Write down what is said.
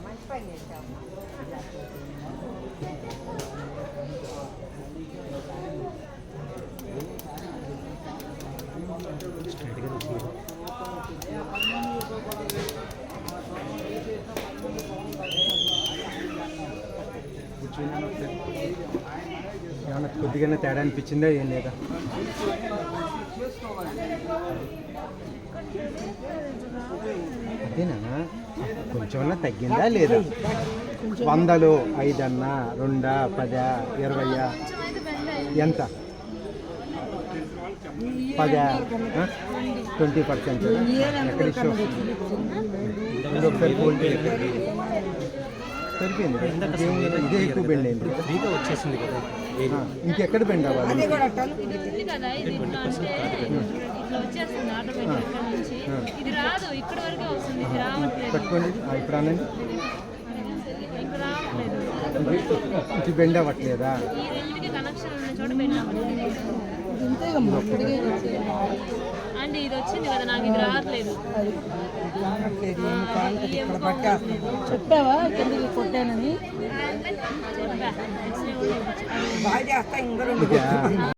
మంచి పని చేసాము. ఏమన్నా కొద్దిగానే తేడా అనిపించిందా ఏం లేదా? అదేనా కొంచెం తగ్గిందా లేదా? 100లో 5 అన్నా 2, 10, 20 ఎంత? 10, 20%. ఎక్కడ ఇష్యూ ఒకసారి క్వాలిటీ సరిపోయింది. ఇదే ఎక్కువ బెండ్ అయింది, ఫ్రీగా వచ్చేసింది కదా. ఇంకెక్కడ బెండ్ అవ్వాలి? పెట్టుకోండి ఇప్పుడు అనండి. ఇది బెండ్ అవ్వట్లేదా? అండి ఇది వచ్చింది కదా, నాకు ఇది రావట్లేదు. చెప్పావా కిందకి కొట్టానని? చెప్పా.